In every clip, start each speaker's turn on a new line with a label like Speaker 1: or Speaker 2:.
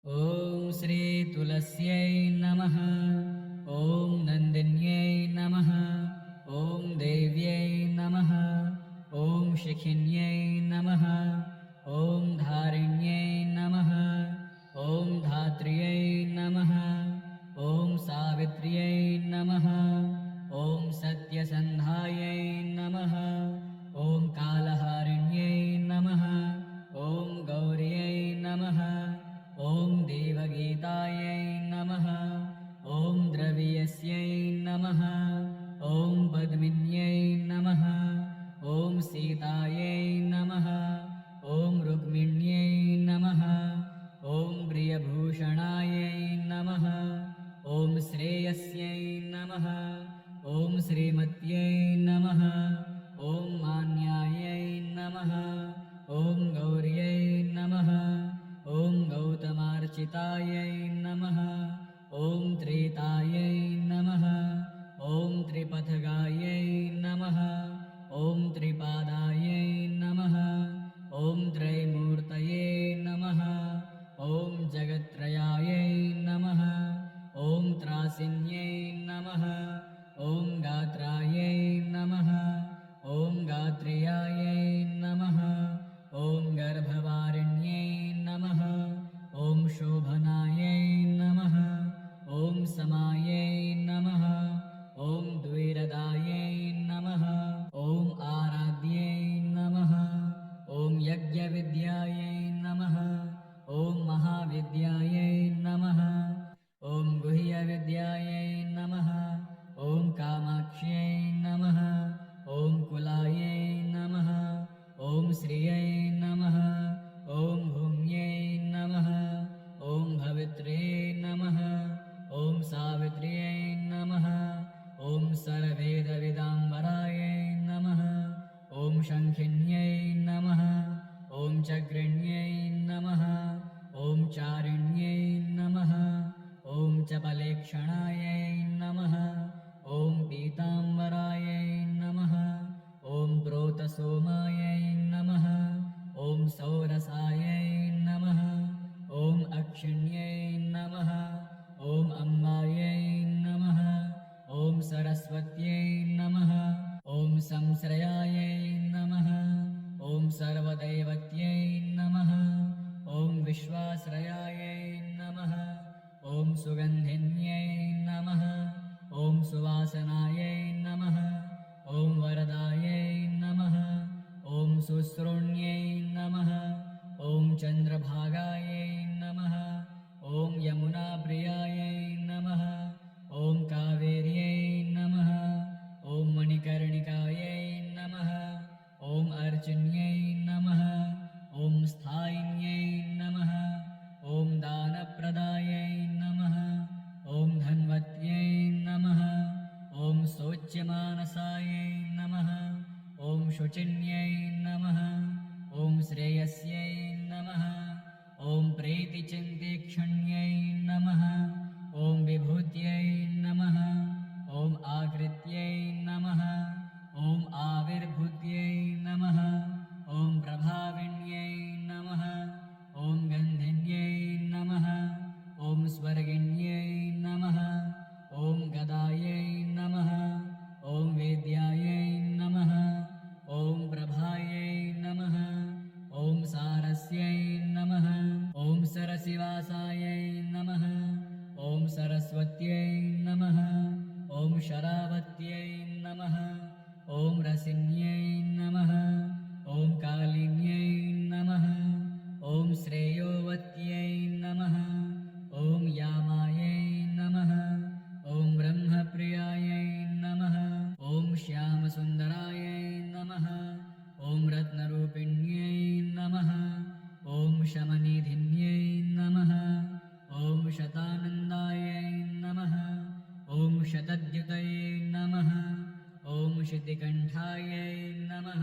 Speaker 1: ॐ श्री तुलस्यै नमः। ॐ नन्दिन्यै नमः। ॐ देव्यै नमः। ॐ शिखिन्यै नमः। ॐ धारिण्यै नमः। ॐ धात्र्यै नमः। ॐ सावित्र्यै नमः। ॐ सत्यसन्धायै नमः। ॐ कालहारिण्यै नमः। ॐ गौर्यै नमः। ॐ देवगीतायै नमः। ॐ द्रवियस्यै नमः। ॐ पद्मिन्यै नमः। ॐ सीतायै नमः। ॐ रुक्मिण्यै नमः। ॐ प्रियभूषणायै नमः। ॐ श्रेयस्यै नमः। ॐ श्रीमत्यै नमः। ॐ मान्यायै नमः। ॐ गौर्यै नमः। ॐ गौतमार्चितायै नमः। ॐ त्रेतायै नमः। ॐ त्रिपथगायै नमः। ॐ त्रिपादायै नमः। ॐ त्रैमूर्तये नमः। ॐ जगत्त्रयायै नमः। ॐ त्रासिन्यै नमः। ॐ गात्रायै नमः। ॐ गात्रेयायै नमः। ॐ गर्भवारिण्यै नमः। ॐ शोभनायै नमः। ॐ समायै नमः। ॐ द्विरदायै नमः। ॐ आराध्यै नमः। ॐ यज्ञविद्यायै नमः। ॐ महाविद्यायै नमः। ॐ गुह्यविद्यायै नमः। ॐ कामाक्ष्यै नमः। ॐ कुलायै नमः। ॐ श्रियै नमः। ॐ भूम्यै नमः। ॐ भवित्र्यै नमः। ॐ सावित्र्यै नमः। ॐ सर्ववेदविदाम्बरायै नमः। ॐ शङ्खिन्यै नमः। ॐ चक्रिण्यै नमः। ॐ चारिण्यै नमः। ॐ चपलेक्षणायै नमः। ॐ पीताम्बरायै नमः। ॐ प्रोतसोमायै नमः। ॐ सौरसायै नमः। ॐ अक्षिण्यै नमः। ॐ अम्बायै नमः। ॐ सरस्वत्यै नमः। ॐ संश्रयायै नमः। ॐ सर्वदैवत्यै नमः। ॐ विश्वाश्रयायै नमः। ॐ सुगन्धिन्यै नमः। ॐ सुवासनायै नमः। ॐ वरदायै नमः। ॐ शुश्रूण्यै नमः। ॐ चन्द्रभागायै नमः। ॐ यमुनाप्रियायै नमः। ॐ कावेर्यै नमः। ॐ मणिकर्णिकायै नमः। ॐ अर्जुन्यै नमः। ॐ स्थायिन्यै नमः। ॐ दानप्रदायै नमः। ॐ धन्वत्यै नमः। ॐ शोच्यमानसायै नमः। ॐ शुचिन्यै नमः। ॐ श्रेयस्यै नमः। ॐ प्रीतिचिन्तीक्ष्ण्यै नमः। ॐ विभूत्यै नमः। ॐ आकृत्यै नमः। ॐ आविर्भूत्यै नमः। ॐ प्रभाविन्यै नमः। ॐ गन्धिन्यै नमः। ॐ स्वर्गिन्यै नमः। ॐ गदायै नमः। ॐ वेद्यायै नमः। ॐ प्रभायै नमः। ॐ सारस्यै नमः। ॐ सरसिवासायै नमः। ॐ सरस्वत्यै नमः। ॐ शरावत्यै नमः। ॐ रसिन्यै नमः। ॐ कालिन्यै नमः। ॐ श्रेयोवत्यै नमः। ॐ यामायै नमः। ॐ ब्रह्मप्रियायै नमः। ॐ श्यामसुन्दरायै नमः। ॐ रत्नरूपिण्यै नमः। ॐ शमनिधिन्यै नमः। ॐ शतानन्दायै नमः। ॐ शतद्युतये नमः। ॐ शितिकण्ठायै नमः।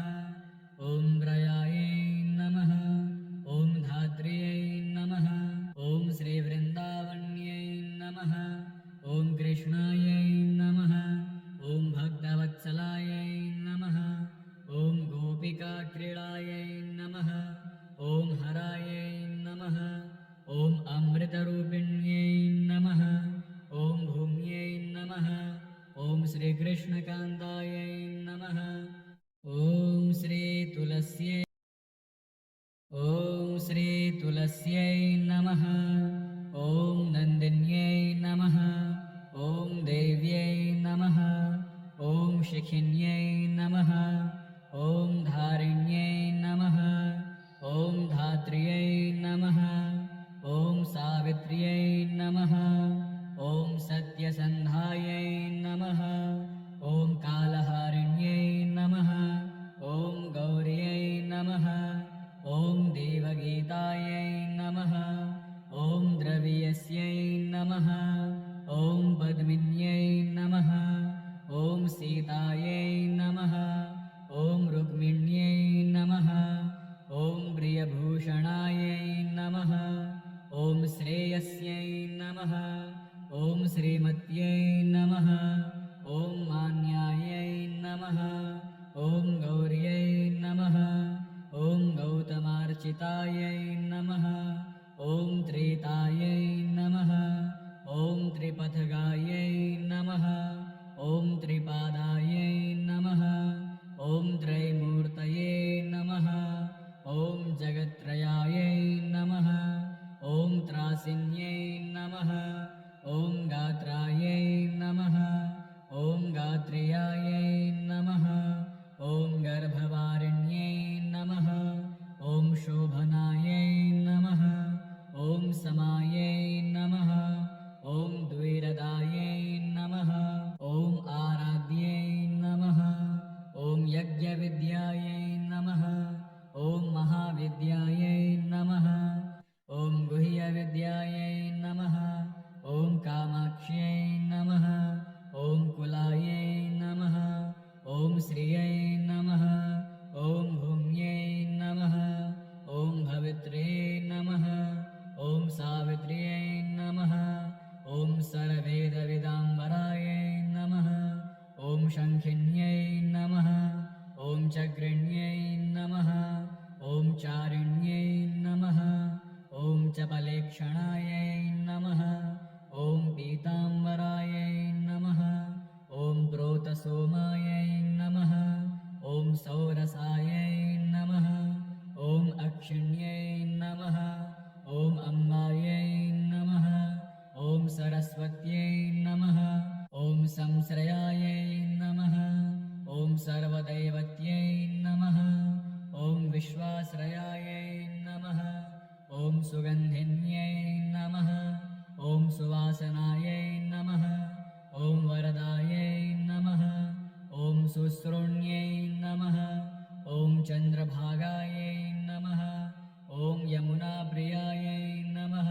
Speaker 1: ॐ व्रयायै नमः। ॐ धात्र्यै नमः। ॐ श्रीवृन्दावन्यै नमः। ॐ कृष्णायै नमः। ॐ भक्तवत्सलायै नमः। ॐ गोपिकाक्रीडायै नमः। ॐ हरायै नमः। ॐ अमृत कृष्णकान्तायै नमः। ॐ श्री तुलस्यै ॐ श्री तुलस्यै नमः। ॐ नन्दिन्यै नमः। ॐ देव्यै नमः। ॐ शिखिन्यै नमः। ॐ धारिण्यै नमः। ॐ धात्र्यै नमः। ॐ सावित्र्यै नमः। ॐ सत्यसन्धायै नमः। ॐ कालहारिण्यै नमः। ॐ गौर्यै नमः। ॐ देवगीतायै नमः। ॐ द्रवियस्यै नमः। ॐ पद्मिन्यै नमः। ॐ सीतायै नमः। ॐ रुक्मिण्यै नमः। ॐ प्रियभूषणायै नमः। ॐ श्रेयस्यै नमः। ॐ श्रीमत्यै नमः। ॐ मान्यायै नमः। ॐ गौर्यै नमः। ॐ गौतमार्चितायै नमः। ॐ त्रेतायै नमः। ॐ त्रिपथगायै नमः। ॐ त्रिपादायै नमः। ॐ त्रैमूर्तये नमः। ॐ जगत्त्रयायै नमः। ॐ त्रासिन्यै नमः। ॐ गात्रायै नमः। ॐ गात्रेयायै नमः। ॐ गर्भवारिण्यै नमः। ॐ शोभनायै नमः। ॐ समायै नमः। ॐ द्विरदायै नमः। ॐ आराध्यै नमः। ॐ यज्ञविद्यायै नमः। ॐ महाविद्यायै नमः। ॐ गुह्यविद्यायै नमः। ॐ कामाक्ष्यै नमः। ॐ कुलायै नमः। ॐ श्रियै नमः। ॐ भूम्यै नमः। ॐ भवित्र्यै नमः। ॐ सावित्र्यै नमः। ॐ सर्ववेदविदाम्बरायै नमः। ॐ शङ्खिन्यै नमः। ॐ चग्रिण्यै नमः। ॐ चारिण्यै नमः। ॐ चपलेक्षणायै नमः। ॐ पीताम्बरायै नमः। ॐ प्रोतसोमायै नमः। ॐ सौरसायै नमः। ॐ अक्षिण्यै नमः। ॐ अम्बायै नमः। ॐ सरस्वत्यै नमः। ॐ संश्रयायै नमः। ॐ सर्वदैवत्यै नमः। ॐ विश्वाश्रयायै नमः। ॐ सुगन्धिन्यै नमः। ॐ सुवासनायै नमः। ॐ वरदायै नमः। ॐ शुश्रूण्यै नमः। ॐ चन्द्रभागायै नमः। ॐ यमुनाप्रियायै नमः।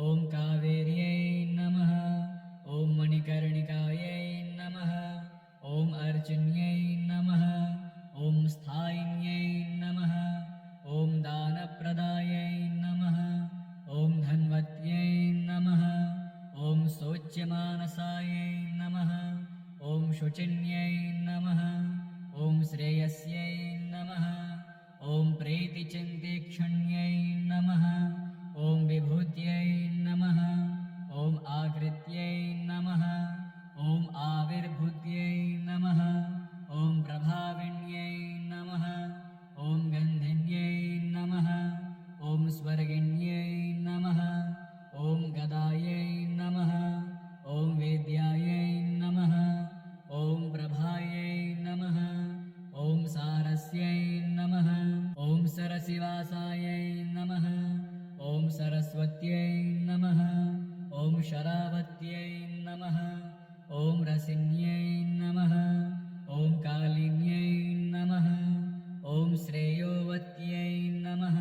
Speaker 1: ॐ कावेर्यै नमः। ॐ मणिकर्णिकायै नमः। ॐ अर्जुन्यै नमः। ॐ स्थायिन्यै नमः। ॐ दानप्रदायै नमः। ॐ धन्वत्यै नमः। ॐ शोच्यमानसायै नमः। ॐ शुचिन्यै नमः। ॐ श्रेयस्यै नमः। ॐ प्रीतिचिन्तीक्ष्ण्यै नमः। ॐ विभूत्यै नमः। ॐ आकृत्यै नमः। ॐ आविर्भूत्यै नमः। ॐ प्रभाविन्यै नमः। ॐ गन्धिन्यै नमः। ॐ स्वर्गिण्यै नमः। ॐ गदायै नमः। ॐ वेद्यायै नमः। ॐ प्रभायै नमः। ॐ सारस्यै नमः। ॐ सरसिवासायै नमः। ॐ सरस्वत्यै नमः। ॐ शरावत्यै नमः। ॐ रसिन्यै नमः। ॐ कालिन्यै नमः। ॐ श्रेयोवत्यै नमः।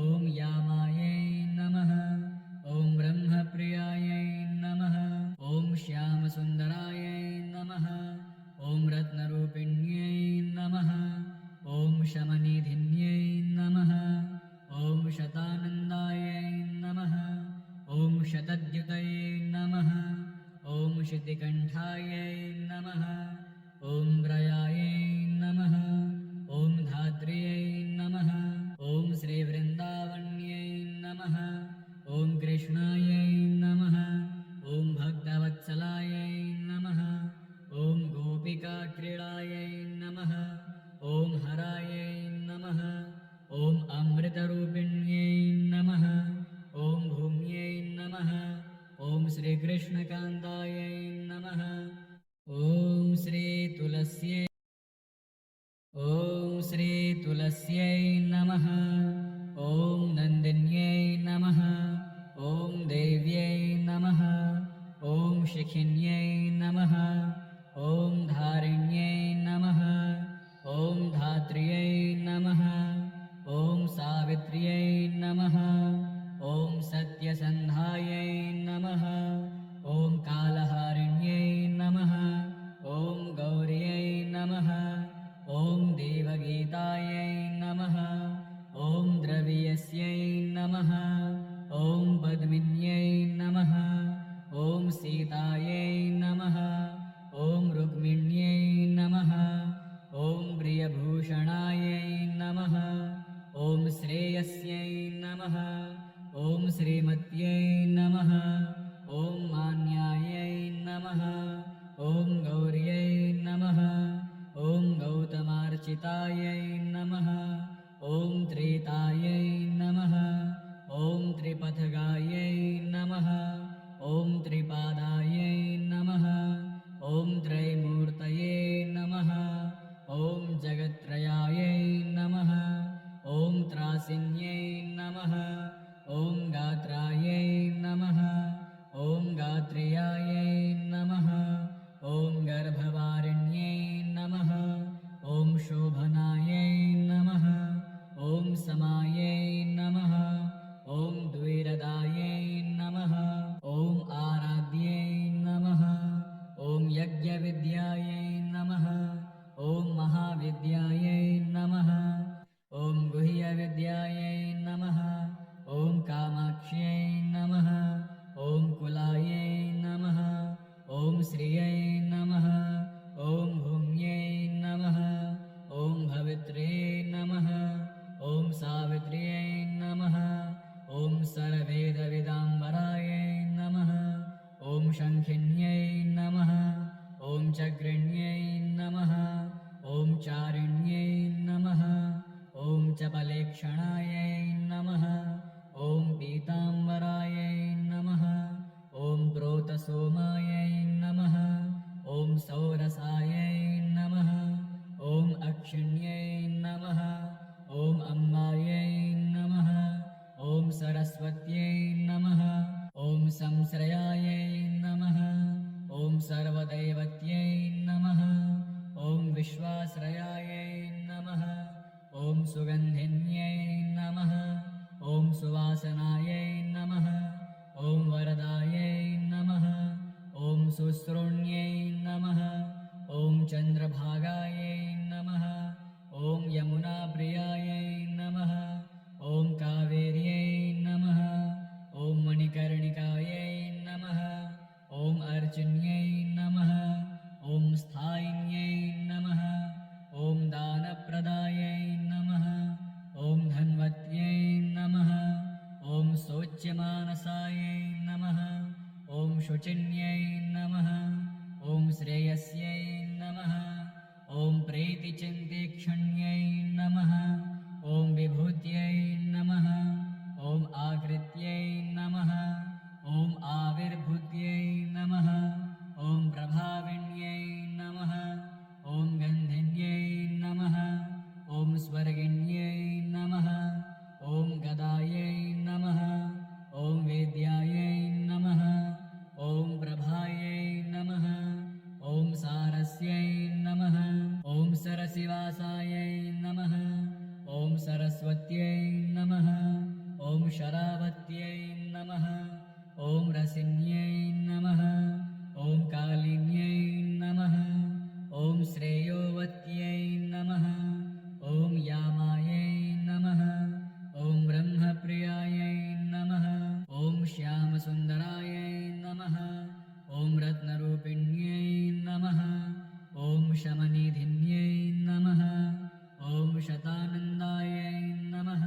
Speaker 1: ॐ यामायै नमः। ॐ ब्रह्मप्रियायै नमः। ॐ श्यामसुन्दरायै नमः। ॐ रत्नरूपिण्यै नमः। ॐ शमनिधिन्यै नमः। ॐ शतानन्दायै नमः। ॐ शतद्युतये नमः। ॐ शितिकण्ठायै नमः। ॐ व्रयायै नमः। ॐ धात्र्यै नमः। ॐ श्रीवृन्दावन्यै नमः। ॐ कृष्णायै नमः। ॐ भक्तवत्सलायै नमः। ॐ श्रीकृष्णकान्तायै नमः। ॐ श्रीतुलस्यै नमः। ॐ नन्दिन्यै नमः। ॐ देव्यै नमः। ॐ शिखिन्यै नमः। ॐ धारिण्यै नमः। ॐ धात्र्यै नमः। ॐ सावित्र्यै नमः। ॐ सत्यसन्धायै नमः। ॐ कालहारिण्यै नमः। ॐ गौर्यै नमः। ॐ देवगीतायै नमः। ॐ द्रवियस्यै नमः। ॐ पद्मिन्यै नमः। ॐ सीतायै नमः। ॐ रुक्मिण्यै नमः। ॐ प्रियभूषणायै नमः। ॐ श्रेयस्यै नमः। ॐ श्रीमत्यै नमः। ॐ मान्यायै नमः। ॐ गौर्यै नमः। ॐ गौतमार्चितायै नमः। ॐ त्रेतायै नमः। ॐ त्रिपथगायै नमः। ॐ त्रिपादायै नमः। ॐ त्रैमूर्तये नमः। ॐ जगत्त्रयायै नमः। ॐ त्रासिन्यै नमः। ॐ गात्रायै नमः। ॐ गात्रेयायै नमः। ॐ गर्भवारिण्यै नमः। ॐ शोभनायै नमः। ॐ समायै नमः। ॐ द्विरदायै नमः। ॐ आराध्यै नमः। ॐ यज्ञविद्यायै नमः। ॐ महाविद्यायै नमः। ॐ गुह्यविद्यायै नमः। ॐ कामाक्ष्यै नमः। ॐ कुलायै नमः। ॐ श्रियै नमः। ॐ भूम्यै नमः। ॐ भवित्र्यै नमः। ॐ सावित्र्यै नमः। ॐ सर्ववेदविदाम्बरायै नमः। ॐ शङ्खिन्यै नमः। ॐ चक्रिण्यै नमः। ॐ चारिण्यै नमः। ॐ चपलेक्षणायै नमः। ॐ पीताम्बरायै नमः। ॐ प्रोतसोमायै नमः। ॐ सौरसायै नमः। ॐ अक्षिण्यै नमः। ॐ अम्बायै नमः। ॐ सरस्वत्यै नमः। ॐ संश्रयायै नमः। ॐ सर्वदैवत्यै नमः। ॐ विश्वाश्रयायै नमः। ॐ सुगन्धिन्यै नमः। ॐ सुवासनायै नमः। ॐ वरदायै नमः। ॐ शुश्रूण्यै नमः। ॐ चन्द्रभागायै नमः। ॐ यमुनाप्रियायै नमः। ॐ कावेर्यै नमः। ॐ मणिकर्णिकायै नमः। ॐ अर्जुन्यै नमः। ॐ स्थायिन्यै नमः। ॐ दानप्रदायै नमः। ॐ धन्वत्यै नमः। ॐ शोच्यमानसायै नमः। ॐ शुचिन्यै नमः। ॐ श्रेयस्यै नमः। ॐ प्रीतिचिन्तीक्षण्यै नमः। ॐ विभूत्यै नमः। ॐ आकृत्यै नमः। ॐ आविर्भूत्यै नमः। ॐ प्रभाविन्यै नमः। ॐ गन्धिन्यै नमः। ॐ स्वर्गिण्यै नमः। ॐ गदायै नमः। ॐ वेद्यायै नमः। ॐ प्रभायै नमः। ॐ सारस्यै नमः। ॐ सरसिवासायै नमः। ॐ सरस्वत्यै नमः। ॐ शरावत्यै नमः। ॐ रसिन्यै नमः। ॐ कालिन्यै नमः। ॐ श्रेयोवत्यै नमः। ॐ यामायै नमः। ॐ ब्रह्मप्रियायै नमः। ॐ श्यामसुन्दरायै नमः। ॐ रत्नरूपिण्यै नमः। ॐ शमनिधिन्यै नमः। ॐ शतानन्दायै नमः।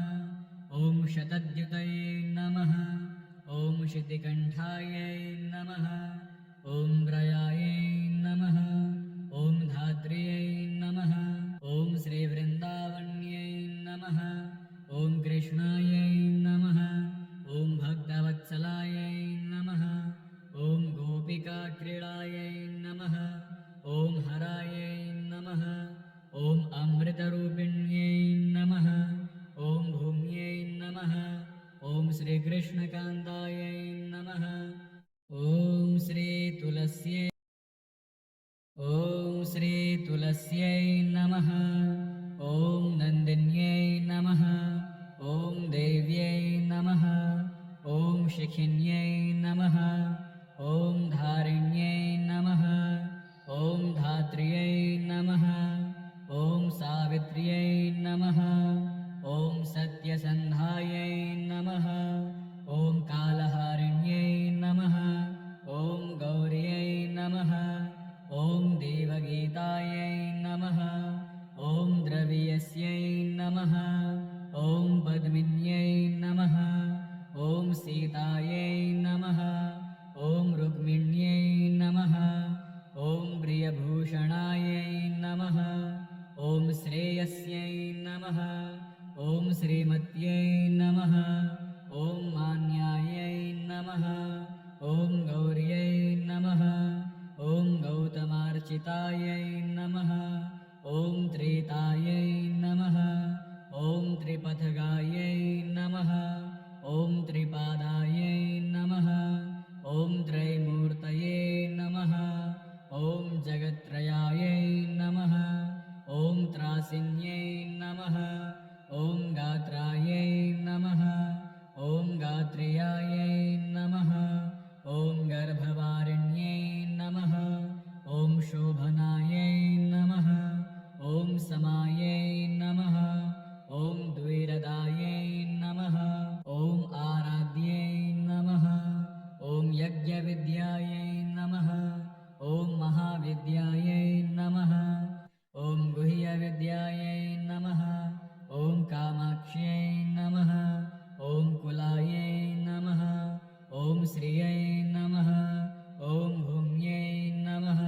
Speaker 1: ॐ शतद्युतये नमः। ॐ शितिकण्ठायै नमः। ॐ व्रयायै नमः। ॐ धात्र्यै नमः। ॐ श्रीवृन्दावन्यै नमः। ॐ कृष्णायै नमः। ॐ भक्तवत्सलायै नमः। ॐ श्रीकृष्णकान्तायै नमः। ॐ श्रीतुलस्यै नमः। ॐ नन्दिन्यै नमः। ॐ देव्यै नमः। ॐ शिखिन्यै नमः। ॐ धारिण्यै नमः। ॐ धात्र्यै नमः। ॐ सावित्र्यै नमः। ॐ सत्यसन्धायै नमः। ॐ कालहारिण्यै नमः। ॐ गौर्यै नमः। ॐ देवगीतायै नमः। ॐ द्रवियस्यै नमः। ॐ पद्मिन्यै नमः। ॐ सीतायै नमः। ॐ रुक्मिण्यै नमः। ॐ प्रियभूषणायै नमः। ॐ श्रेयस्यै नमः। ॐ श्रीमत्यै नमः। ॐ मान्यायै नमः। ॐ गौर्यै नमः। ॐ गौतमार्चितायै नमः। ॐ त्रेतायै नमः। ॐ त्रिपथगायै नमः। ॐ त्रिपादायै नमः। ॐ त्रैमूर्तये नमः। ॐ जगत्त्रयायै नमः। ॐ त्रासिन्यै नमः। ॐ गात्रायै नमः। ॐ गात्रेयायै नमः। ॐ गर्भवारिण्यै नमः। ॐ शोभनायै नमः। ॐ समायै नमः। ॐ द्विरदायै नमः। ॐ आराध्यै नमः। ॐ यज्ञविद्यायै नमः। ॐ महाविद्यायै नमः। ॐ गुह्यविद्यायै नमः। ॐ कामाक्ष्यै नमः। ॐ कुलायै नमः। ॐ श्रियै नमः। ॐ भूम्यै नमः।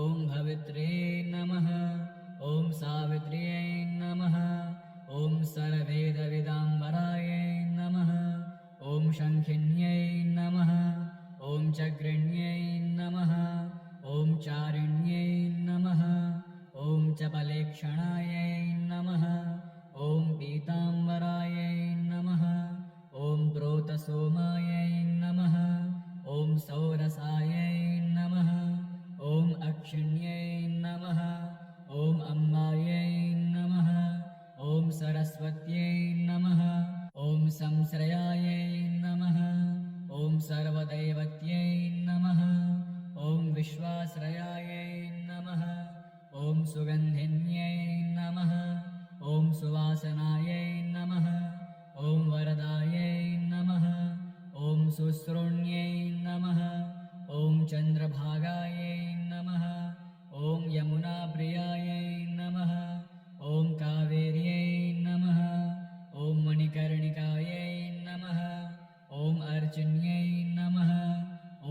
Speaker 1: ॐ भवित्र्यै नमः। ॐ सावित्र्यै नमः। ॐ सर्ववेदविदाम्बरायै नमः। ॐ शङ्खिन्यै नमः। ॐ चक्रिण्यै नमः। ॐ चारिण्यै नमः। ॐ चपलेक्षणायै नमः। ॐ पीताम्बरायै नमः। ॐ प्रोतसोमायै नमः। ॐ सौरसायै नमः। ॐ अक्षिण्यै नमः। ॐ अम्बायै नमः। ॐ सरस्वत्यै नमः। ॐ संश्रयायै नमः। ॐ सर्वदैवत्यै नमः। ॐ विश्वाश्रयायै नमः। ॐ सुगन्धिन्यै नमः। ॐ सुवासनायै नमः। ॐ वरदायै नमः। ॐ शुश्रूण्यै नमः। ॐ चन्द्रभागायै नमः। ॐ यमुनाप्रियायै नमः। ॐ कावेर्यै नमः। ॐ मणिकर्णिकायै नमः। ॐ अर्जुन्यै नमः।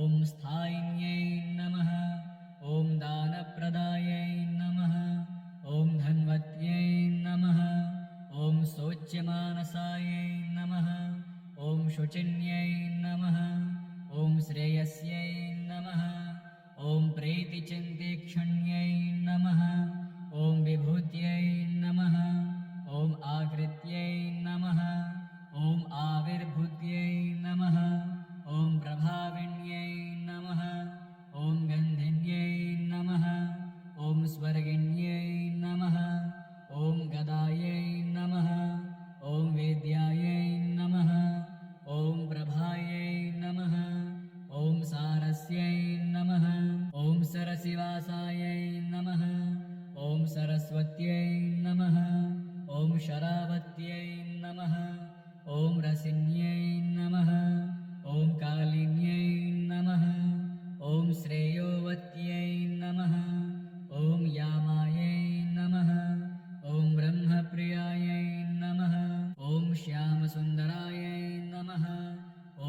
Speaker 1: ॐ स्थायिन्यै नमः। ॐ दानप्रदायै नमः। ॐ धन्वत्यै नमः। ॐ शोच्यमानसायै नमः। ॐ शुचिन्यै नमः। ॐ श्रेयस्यै नमः। ॐ प्रीतिचिन्तीक्ष्ण्यै नमः। ॐ विभूत्यै नमः। ॐ आकृत्यै नमः। ॐ आविर्भूत्यै नमः। ॐ प्रभाविन्यै नमः। ॐ गन्धिन्यै नमः। ॐ स्वर्गिण्यै नमः। ॐ गदायै नमः। ॐ वेद्यायै नमः। ॐ प्रभायै नमः। ॐ सारस्यै नमः। ॐ सरसिवासायै नमः। ॐ सरस्वत्यै नमः। ॐ शरावत्यै नमः। ॐ रसिन्यै नमः। ॐ कालिन्यै नमः। ॐ श्रेयोवत्यै नमः। ॐ यामायै नमः। ॐ ब्रह्मप्रियायै नमः। ॐ श्यामसुन्दरायै नमः।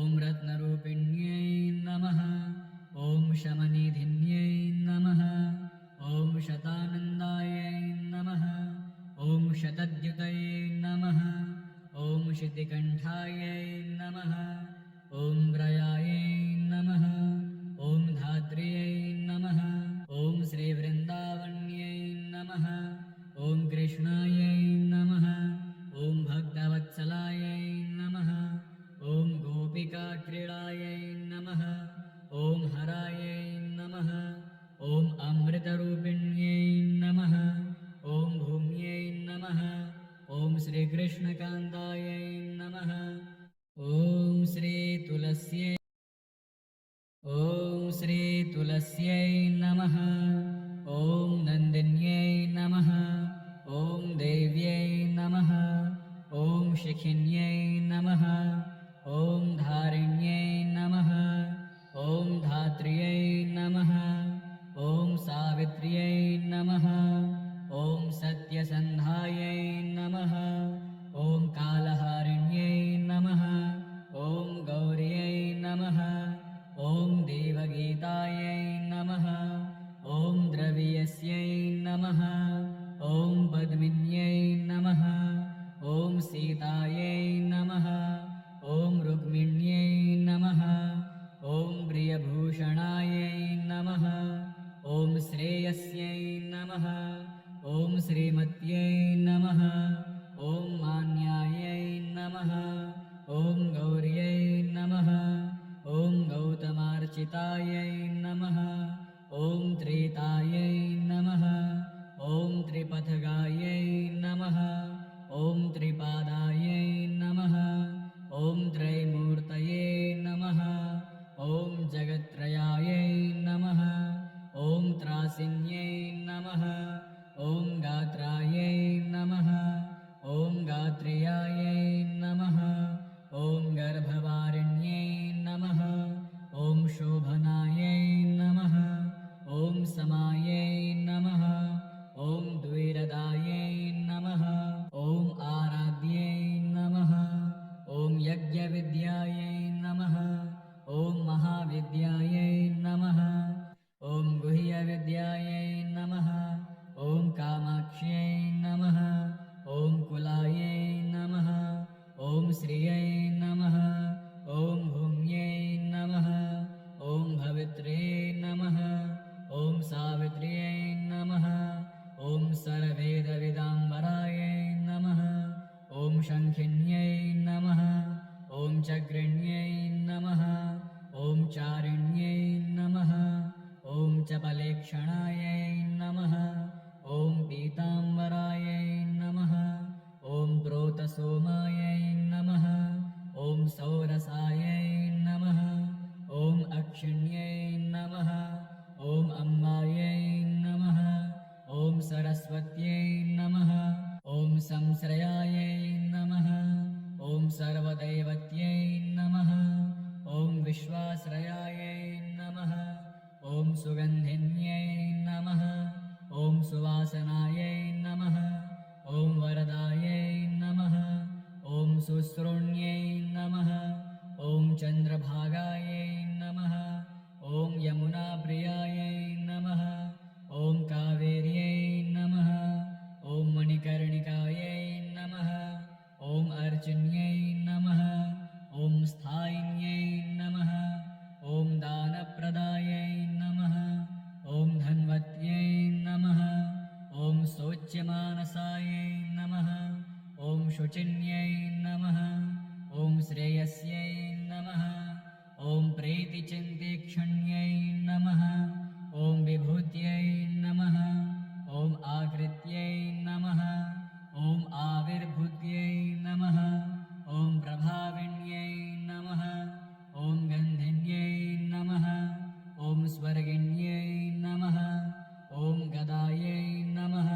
Speaker 1: ॐ रत्नरूपिण्यै नमः। ॐ शमनिधिन्यै नमः। ॐ शतानन्दायै नमः। ॐ शतद्युतये नमः। ॐ शितिकण्ठायै नमः। ॐ व्रयायै नमः। ॐ धात्र्यै नमः। ॐ श्रीवृन्दावन्यै नमः। ॐ कृष्णायै नमः। ॐ भक्तवत्सलायै नमः। ॐ क्रीडायै नमः। ॐ हरायै नमः। ॐ अमृतरूपिण्यै नमः। ॐ भूम्यै नमः। ॐ श्रीकृष्णकान्तायै नमः। ॐ श्रीतुलस्यै ॐ श्रीतुलस्यै नमः। ॐ नन्दिन्यै नमः। ॐ देव्यै नमः। ॐ शिखिन्यै नमः। ॐ धारिण्यै नमः। ॐ धात्र्यै नमः। ॐ सावित्र्यै नमः। ॐ सत्यसन्धायै नमः। ॐ कालहारिण्यै नमः। ॐ गौर्यै नमः। ॐ देवगीतायै नमः। ॐ द्रवियस्यै नमः। ॐ पद्मिन्यै नमः। ॐ सीतायै नमः। ॐ रुक्मिण्यै नमः। ॐ प्रियभूषणायै नमः। ॐ श्रेयस्यै नमः। ॐ श्रीमत्यै नमः। ॐ मान्यायै नमः। ॐ गौर्यै नमः। ॐ गौतमार्चितायै नमः। ॐ त्रेतायै नमः। ॐ त्रिपथगायै नमः। ॐ त्रिपादायै नमः। ॐ त्रैमूर्तये नमः। ॐ जगत्त्रयायै नमः। ॐ त्रासिन्यै नमः। ॐ गात्रायै नमः। ॐ गात्रेयायै नमः। ॐ गर्भवारिण्यै नमः। ॐ शोभनायै नमः। ॐ समायै नमः। ॐ द्विरदायै नमः। ॐ आराध्यै नमः। ॐ यज्ञविद्यायै नमः। ॐ महाविद्यायै नमः। ॐ गुह्यविद्यायै नमः। ॐ कामाक्ष्यै नमः। ॐ कुलायै नमः। ॐ श्रियै नमः। ॐ भूम्यै नमः। ॐ भवित्र्यै नमः। ॐ सावित्र्यै नमः। ॐ सर्ववेदविदाम्बरायै नमः। ॐ शङ्खिन्यै नमः। ॐ चक्रिण्यै नमः। ॐ चारिण्यै नमः। ॐ चपलेक्षणायै नमः। ॐ पीताम्बरायै नमः। ॐ प्रोतसोमायै नमः। ॐ सौरसायै नमः। ॐ अक्षिण्यै नमः। ॐ अम्बायै नमः। ॐ सरस्वत्यै नमः। ॐ संश्रयायै नमः। ॐ सर्वदैवत्यै नमः। ॐ विश्वाश्रयायै नमः। ॐ सुगन्धिन्यै नमः। ॐ सुवासनायै नमः। ॐ वरदायै नमः। ॐ शुश्रूण्यै नमः। ॐ चन्द्रभागायै नमः। ॐ यमुनाप्रियायै नमः। ॐ कावेर्यै नमः। ॐ मणिकर्णिकायै नमः। ॐ अर्जुन्यै नमः। ॐ स्थायिन्यै नमः। ॐ दानप्रदायै नमः। ॐ धन्वत्यै नमः। ॐ शोच्यमानसायै नमः। ॐ शुचिन्यै नमः। ॐ श्रेयस्यै नमः। ॐ प्रीतिचिन्तीक्ष्ण्यै नमः। ॐ विभूत्यै नमः। ॐ आकृत्यै नमः। ॐ आविर्भूत्यै नमः। ॐ प्रभाविन्यै नमः। ॐ गन्धिन्यै नमः। ॐ स्वर्गिन्यै नमः। ॐ गदायै नमः।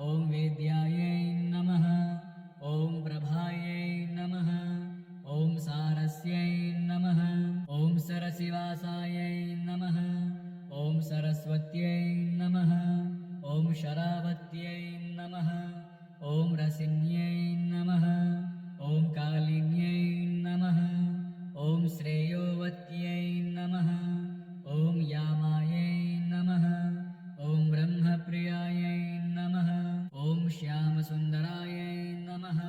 Speaker 1: ॐ वेद्यायै नमः। ॐ प्रभायै नमः। ॐ सारस्यै नमः। ॐ सरसिवासायै नमः। ॐ सरस्वत्यै नमः। ॐ शरावत्यै नमः। ॐ रसिन्यै नमः। ॐ कालिन्यै नमः। ॐ श्रेयोवत्यै नमः। ॐ यामायै नमः। ॐ ब्रह्मप्रियायै नमः। ॐ श्यामसुन्दरायै नमः।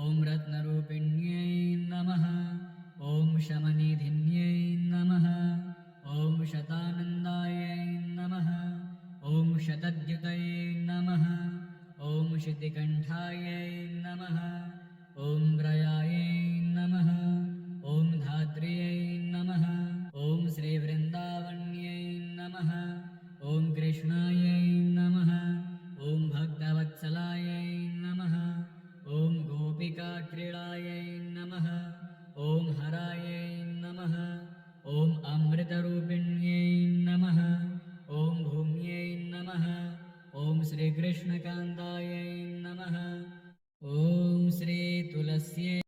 Speaker 1: ॐ रत्नरूपिण्यै नमः। ॐ शमनिधिन्यै नमः। ॐ शतानन्दायै नमः। ॐ शतद्युतये नमः। ॐ शितिकण्ठायै नमः। ॐ व्रयायै नमः। ॐ धात्र्यै अमृतायै नमः ॐ अमृतरूपिण्यै नमः ॐ भूम्यै नमः ॐ श्रीकृष्णकान्तायै नमः ॐ श्रीतुलस्यै